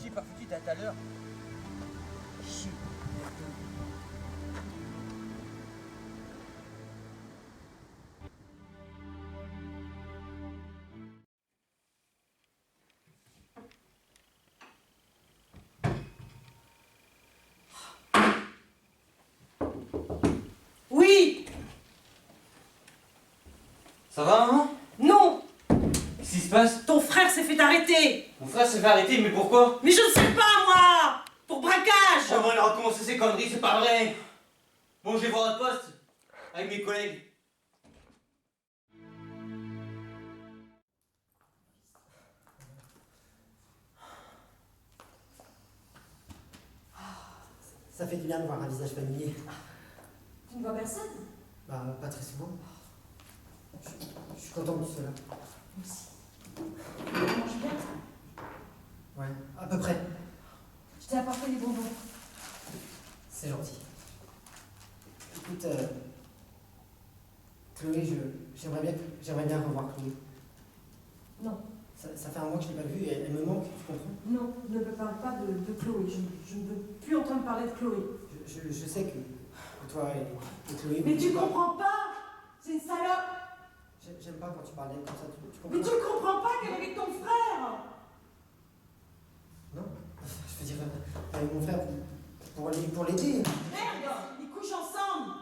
Futi, par Futi, t'es à l'heure. Chut. Oui. Ça va, maman? Non. Qu'est-ce qui se passe? Ton frère s'est fait arrêter. Mon frère s'est fait arrêter, mais pourquoi? Mais je ne sais pas, moi. Pour braquage. Oh, bon, il a recommencé ses conneries, c'est pas vrai. Bon, je vais voir la poste avec mes collègues. Ça fait du bien de voir un visage familier. Tu ne vois personne? Bah, pas très souvent. Je suis content que tu sois là. Moi aussi. Tu manges bien? Ouais, à peu près. Je t'ai apporté des bonbons. C'est gentil. Écoute, Chloé, j'aimerais bien revoir Chloé. Non. Ça fait un mois que je l'ai pas vue et elle me manque, tu comprends? Non, ne me parle pas de Chloé. Je ne veux plus entendre parler de Chloé. Je sais que toi et Chloé... Mais tu comprends pas. C'est une salope. J'aime pas quand tu parles d'elle comme ça, tu comprends? Mais tu ne comprends pas qu'elle est avec ton frère. Non, je veux dire, avec mon frère pour l'aider. Merde, ils couchent ensemble.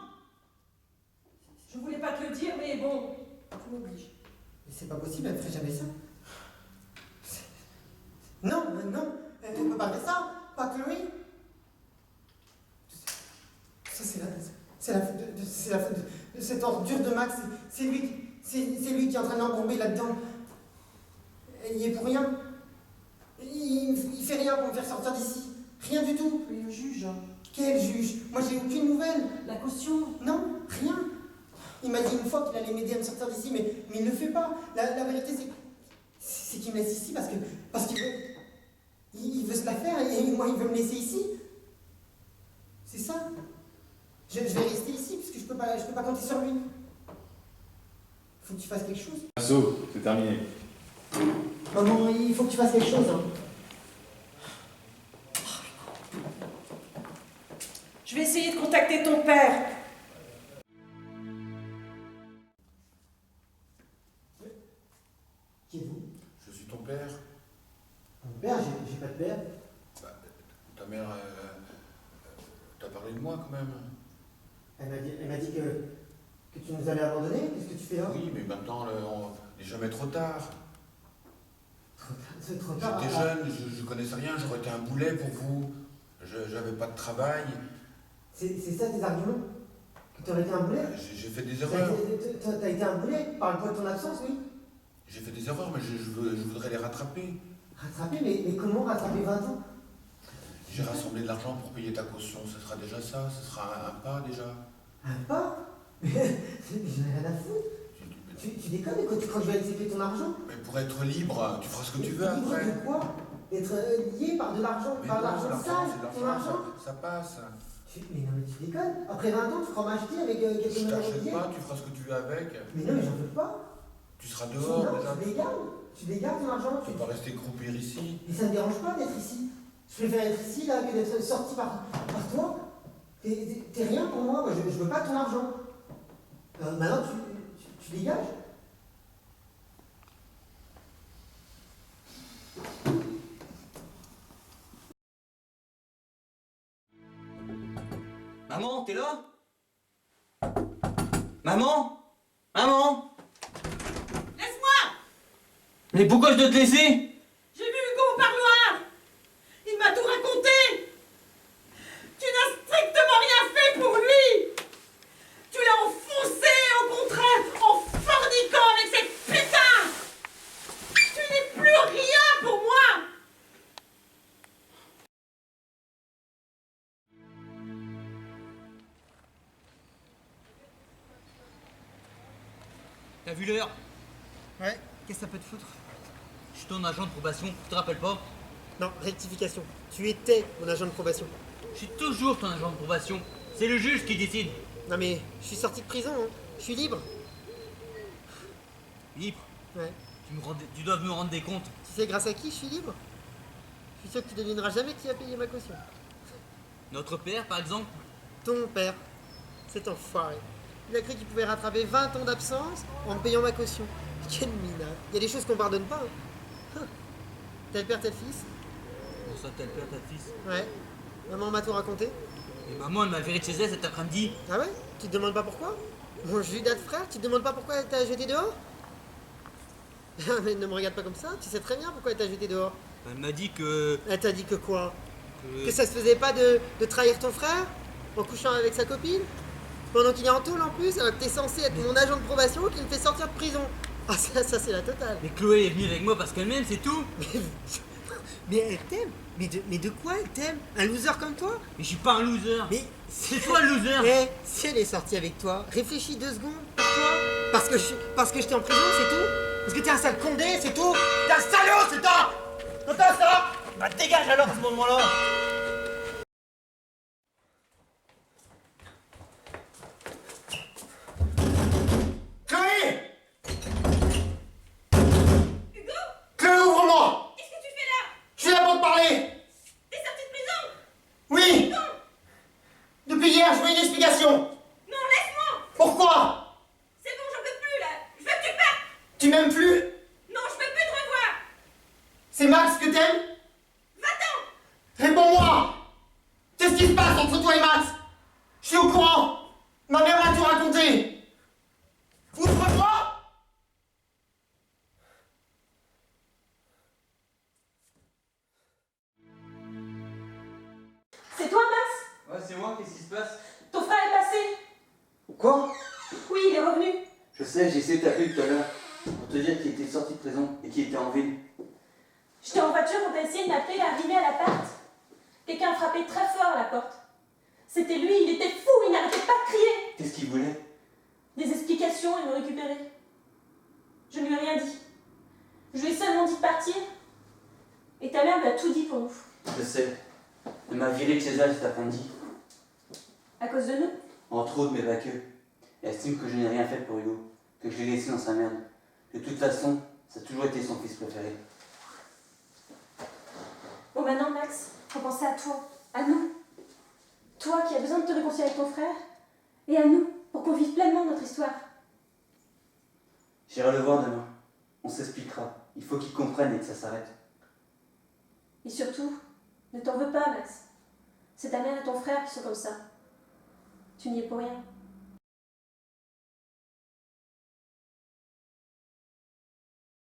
Je voulais pas te le dire, mais bon, tu m'obliges. Mais c'est pas possible, elle ferait jamais ça. Non, elle peut pas faire ça, pas Chloé. Ça, c'est la faute de cette ordure de Max. C'est lui qui est en train d'embomber là-dedans. Il y est pour rien. Il fait rien pour me faire sortir d'ici. Rien du tout. Et le juge? Quel juge? Moi, j'ai aucune nouvelle. La caution? Non, rien. Il m'a dit une fois qu'il allait m'aider à me sortir d'ici, mais il ne le fait pas. La vérité, c'est qu'il me laisse ici parce qu'il veut se la faire et moi, il veut me laisser ici. C'est ça. Je vais rester ici parce que je peux pas compter sur lui. Faut que tu fasses quelque chose. Asso, c'est terminé. Maman, il faut que tu fasses quelque chose. Hein. Je vais essayer de contacter ton père. Qui êtes-vous? Je suis ton père. Mon père, j'ai pas de père. Bah, ta mère t'a parlé de moi quand même. Elle m'a dit que tu nous avais abandonnés. Qu'est-ce que tu fais là? Oui, mais maintenant, il n'est jamais trop tard. C'est trop tard. J'étais jeune, je connaissais rien, j'aurais été un boulet pour vous. J'avais pas de travail. C'est ça tes arguments? Que tu aurais été un boulet? J'ai fait des erreurs. T'as été un boulet par le poids de ton absence, oui? J'ai fait des erreurs, mais je voudrais les rattraper. Rattraper? Mais comment rattraper 20 ans? J'ai rassemblé de l'argent pour payer ta caution, ce sera déjà ça, ce sera un pas déjà. Un pas? Mais j'en ai rien à foutre. Tu déconnes quand je vais accepter ton argent? Mais pour être libre, tu feras ce que tu veux Libre après. de quoi? D'être lié par de l'argent, Mais par non, l'argent l'argent, sale, c'est ton argent? ça passe. Mais non, mais tu déconnes. Après 20 ans, tu feras m'acheter avec quelques Je millions de t'achète billets. pas, tu feras ce que tu veux avec. Mais non, mais j'en veux pas. Tu seras Non, dehors déjà. tu dégages ton argent. Tu peux pas rester croupir ici. Mais ça ne me dérange pas d'être ici. Je préfère être ici là que d'être sorti par toi. T'es rien pour moi, je veux pas ton argent. Maintenant, tu dégages. Maman, t'es là? Maman? Maman? Laisse-moi! Mais pourquoi je dois te laisser? J'ai vu Hugo au parloir! Il m'a tout raconté! Tu n'as strictement rien fait pour lui! Tu l'as enfoncé, au contraire, en forniquant avec cette putain! Tu n'es plus rien pour moi! T'as vu l'heure? Ouais, qu'est-ce que ça peut te foutre? Je suis ton agent de probation, tu te rappelles pas? Non, rectification. Tu étais mon agent de probation. Je suis toujours ton agent de probation. C'est le juge qui décide. Non mais, je suis sorti de prison, hein. Je suis libre. Libre. Ouais. Tu dois me rendre des comptes. Tu sais grâce à qui je suis libre? Je suis sûr que tu devineras jamais qui a payé ma caution. Notre père, par exemple. Ton père, cet enfoiré. Il a cru qu'il pouvait rattraper 20 ans d'absence en me payant ma caution. Quel minable. Il y a des choses qu'on pardonne pas. Hein. Tel père, tel fils. Pour ça, tel père, tel fils. Ouais. Maman m'a tout raconté. Et maman, elle m'a viré de chez elle cet après-midi. Ah ouais? Tu te demandes pas pourquoi? Mon Judas de frère, tu te demandes pas pourquoi elle t'a jeté dehors? Mais ne me regarde pas comme ça, tu sais très bien pourquoi elle t'a jeté dehors. Elle m'a dit que. Elle t'a dit que quoi? Que ça se faisait pas de trahir ton frère en couchant avec sa copine? Pendant qu'il est en tôle en plus, alors que t'es censé être mon agent de probation qui me fait sortir de prison. Ah ça c'est la totale. Mais Chloé est venue avec moi parce qu'elle m'aime, c'est tout. Mais elle t'aime? Mais de quoi elle t'aime? Un loser comme toi? Mais je suis pas un loser. Mais c'est toi le loser. Eh, si elle est sortie avec toi, réfléchis 2 secondes. Pourquoi? Parce que j'étais en prison, c'est tout? Parce que t'es un sale condé, c'est tout? T'es un salaud, c'est tout? T'entends ça? Bah dégage alors à ce moment-là. Chloé! Hugo, Chloé, ouvre-moi! qu'est-ce que tu fais là? Je suis là pour te parler! T'es sorti de prison? Oui! Non, Depuis hier, je veux une explication! non, laisse-moi. Pourquoi? C'est bon, j'en peux plus là. Je veux que tu partes. Tu m'aimes plus? Non, je veux plus te revoir. C'est Max que t'aimes? Va-t'en. Réponds-moi! Qu'est-ce qui se passe entre toi et Max? Je suis au courant! Ma mère m'a tout raconté! Ouvre-moi! C'est toi, Max? Ouais, c'est moi, qu'est-ce qui se passe? Ton frère est passé. Quoi? Oui, il est revenu. Je sais, j'ai essayé de t'appeler tout à l'heure pour te dire qu'il était sorti de prison et qu'il était en ville. J'étais en voiture quand t'as essayé de m'appeler, arrivé à l'appart. Quelqu'un a frappé très fort à la porte. C'était lui, il était fou, il n'arrêtait pas de crier. Qu'est-ce qu'il voulait? Des explications et me récupérer. Je ne lui ai rien dit. Je lui ai seulement dit de partir. Et ta mère lui a tout dit pour nous. Je sais. Elle m'a viré de chez elle cet après-midi. À cause de nous. Entre autres, mais pas que. Elle estime que je n'ai rien fait pour Hugo, que je l'ai laissé dans sa merde. De toute façon, ça a toujours été son fils préféré. Bon, maintenant, Max, faut penser à toi, à nous. Toi qui as besoin de te réconcilier avec ton frère, et à nous, pour qu'on vive pleinement notre histoire. J'irai le voir demain. On s'expliquera. Il faut qu'il comprenne et que ça s'arrête. Et surtout, ne t'en veux pas, Max. C'est ta mère et ton frère qui sont comme ça. Tu n'y es pour rien.